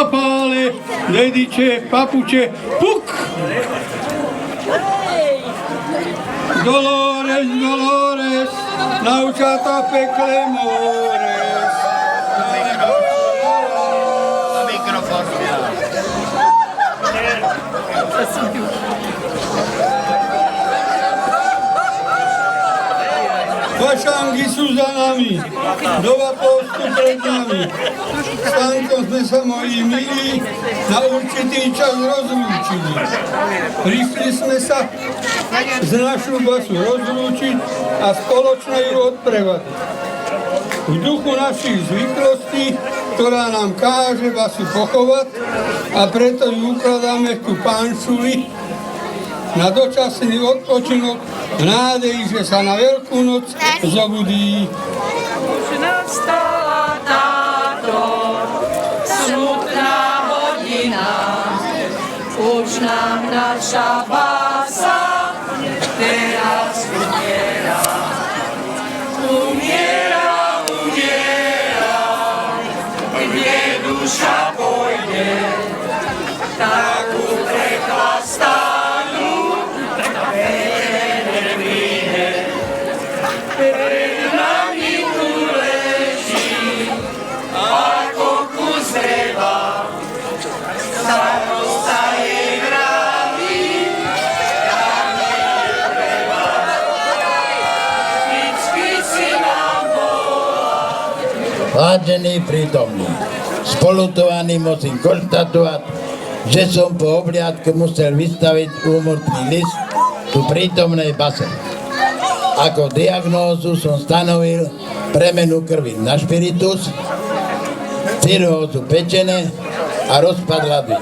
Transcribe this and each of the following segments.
papále, dediče, papuče, puk! Dolores, Dolores, naučata pekle mores. Fašangy sú za nami, doba postu pred nami. Stankom sme sa, moji milí, na určitý čas rozlúčili. Prišli sme sa z našu basu rozlúčiť a spoločne ju odprevadiť. V duchu našich zvyklostí, ktorá nám káže basu pochovať, a preto ju ukladáme tu panšuli na dočasný odpočinok v nádeji, že sa na Veľkú noc zobudí. Už nastala táto smutná hodina, už nám naša bása teraz umiera. Umiera, umiera, kde duša pôjde, tak uprechlastáva. Vážení prítomní, spolutovaní musím konštatovať, že som po obhliadke musel vystaviť úmrtný list tu prítomnej base. Ako diagnózu som stanovil premenu krvi na špiritus, cirhózu pečene a rozpad ľadu.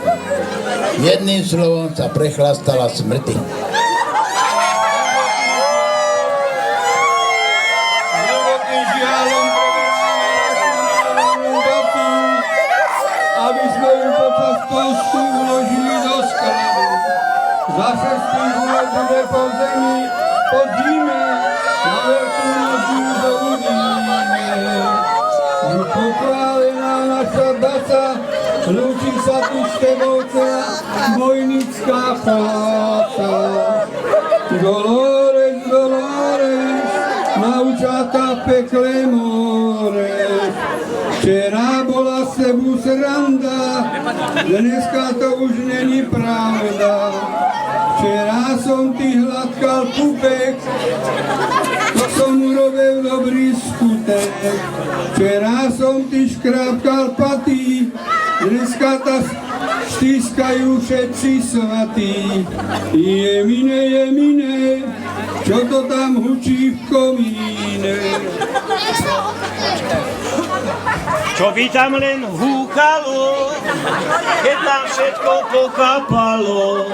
Jedným slovom sa prechlastala smrti. Aby sme ju počas postu uložili do skladu. Za 6 let bude po zemi, pod zime, na Veľkú noc ju zobudíme. Ju pochválená naša basa, lúči sa tu s tebou celá vojnická paláca. Dolores, Dolores, naučata v pekle mores. Včera bola sebu sranda, dneska to už není pravda. Včera som ti hladkal pupek, to som urobil dobrý skutek. Včera som ti škrápkal paty, dneska ta stiskajú všetci svatí. Jemine, čo to tam hučí v komíne? Čo by tam len húkalo, keď tam všetko pokapalo.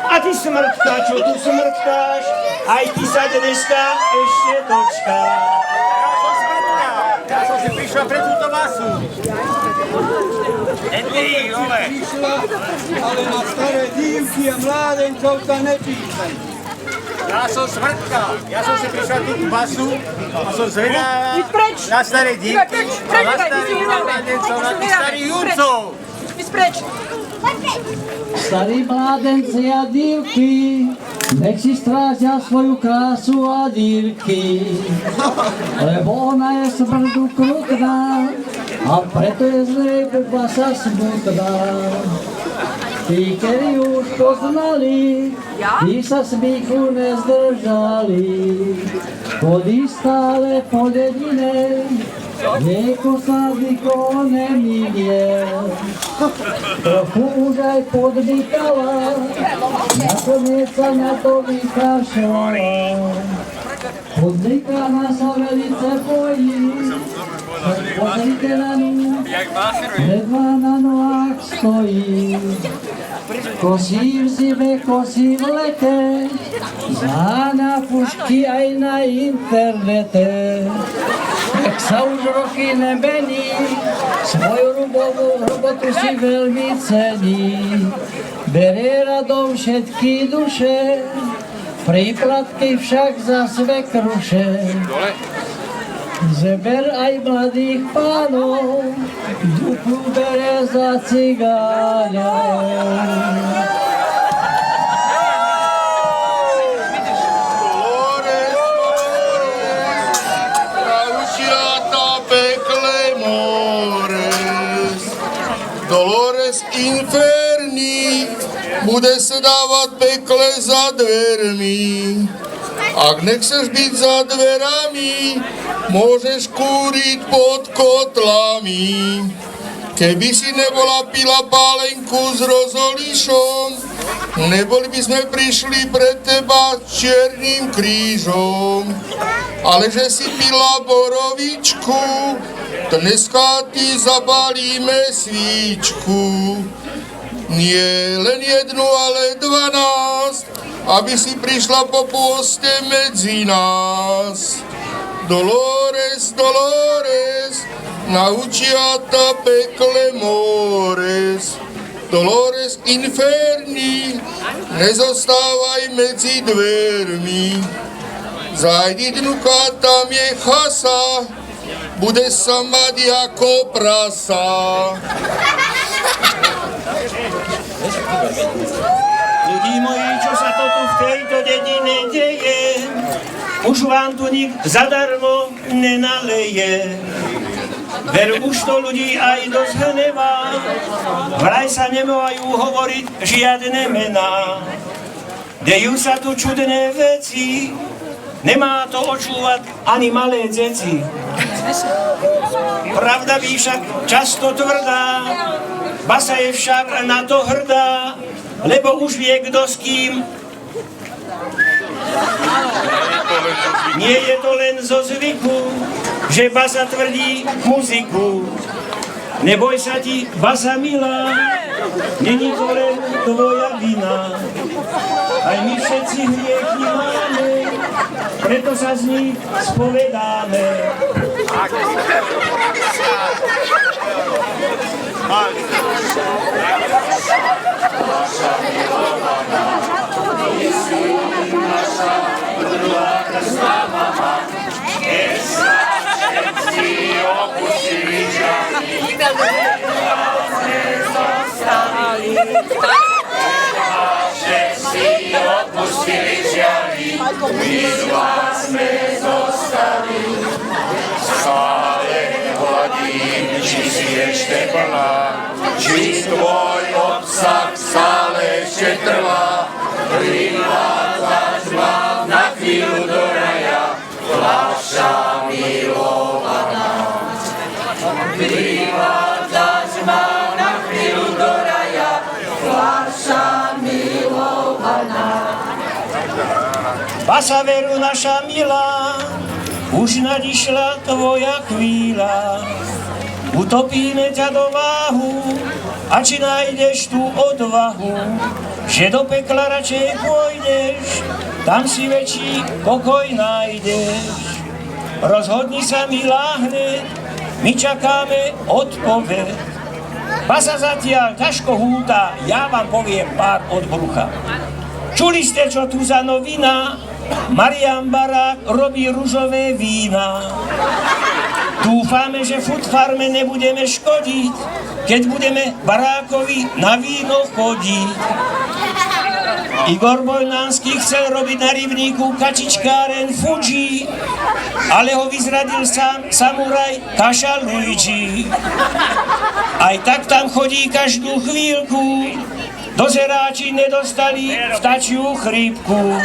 A ty smrtka, čo tu smrtkáš, aj ty sa dneska ešte dočkáš. Ja som si prišla pre túto basu. Prišla, ale na staré dívky a mládencov sa nepíše. Ja som smrtka. Ja som si prišla túto basu a som zvedavá na staré dívky a na starých mládencov, na tých starých jurcov. Starí mládenci a dívky, nech si strážia svoju krásu a dívky, lebo ona je smrdu krutná a preto je zrejme basa smutná. Tí, ktorí už poznali, tí sa smíchu nezdržali, chodí stále po dedine, nieko sa nikoho neminie. Trochu už aj podvykala, nakoniec sa na to vykašľala. Podvykaná sa velice bojí, pozrite na ňu, ledva na nohách stojí. Kosí v zime, kosí v lete, zháňa pušky aj na internete. Tak sa už roky nemení, svoju robotu si veľmi cení. Berie radom všetky duše, príplatky však za sve kruše. Žeber aj mladých pánov, duchu bere za cigáňov. Dolores inferni, bude se dávat pekle za dvermi. Ak nechceš byť za dverami, môžeš kúriť pod kotlami. Keby si nebola pila pálenku s rozolišom, neboli by sme prišli pred teba s čiernym krížom. Ale že si pila borovičku, dneska ti zabalíme svíčku. Nie len jednu, ale 12, aby si prišla po pôste medzi nás. Dolores, Dolores, naučia ta pekle mores. Dolores inferni, nezostávaj medzi dvermi. Zajdi dnuka, tam je chasa, bude sa mať ako prasa. Ľudí moji, čo sa to tu v tejto dedine deje, už vám tu nik zadarmo nenaleje. Veru už to ľudí aj dosť hnevá, vraj sa nemajú hovoriť žiadne mená. Dejú sa tu čudné veci, nemá to očúvať ani malé deti. Pravda by však často tvrdá, basa je však na to hrdá, lebo už vie kto s kým. Nie je to len zo zvyku, že basa tvrdí muziku. Neboj sa ti, basa milá, není to len tvoja vina. Aj my všetci hriechy máme, preto sa z nich spovedáme. Naša milovaná, ty si naša druhá krstná mama, keď sa všetci opustili žiari, vás sme zostali. Všetci opustili žiari, my z vás sme zostali. Stále hladím, či si ešte plná, či tvoj obsah stále ešte trvá. Privádzaš ma na chvíľu do raja, vaša milovaná. Privádzaš ma na chvíľu do raja, vaša milovaná. Basa veru naša milá, už nadišla tvoja chvíľa. Utopíme ťa do váhu, a či nájdeš tú odvahu, že do pekla radšej pôjdeš, tam si väčší pokoj nájdeš. Rozhodni sa, milá, hned, my čakáme odpoveď. Basa zatiaľ ťažko húta, ja vám poviem pár od brucha. Čuli ste, čo tu za novina? Marián Barák robí ružové vína. Dúfame, že Food Farme nebudeme škodiť, keď budeme Barákovi na víno chodiť. Igor Bojnánsky chcel robiť na rybníku kačičkáren Fuji, ale ho vyzradil sám samuraj Kaša Luigi. Aj tak tam chodí každú chvíľku, dozeráči nedostali vtačiu chrípku.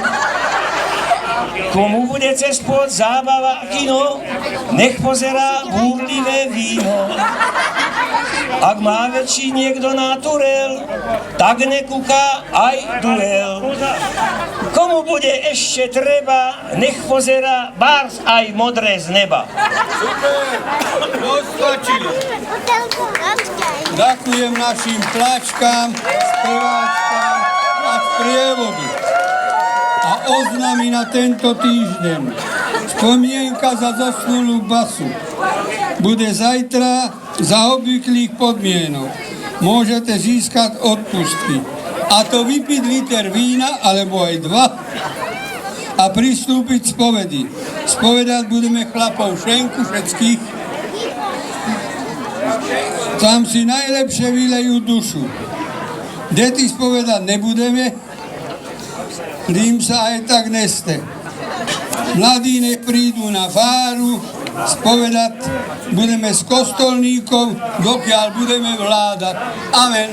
Komu bude cez pôd zábava kino, nech pozerá búrlivé víno. Ak má väčší niekto na turel, tak nekúka aj duel. Komu bude ešte treba, nech pozerá bárs aj modré z neba. Super, dostačili. Ďakujem našim tlačkám, speváčkám a sprievodu. A oznámy na tento týždeň. Spomienka za zosnulú basu bude zajtra za obvyklých podmienok. Môžete získať odpustky. A to vypiť liter vína, alebo aj 2. A a pristúpiť spovedi. Spovedať budeme chlapov šenku všetkých. Tam si najlepšie vylejú dušu. Deti spovedať nebudeme, kým sa aj tak neste. Mladí nech prídu na fáru, spovedať budeme s kostolníkov, dokiaľ budeme vládať. Amen.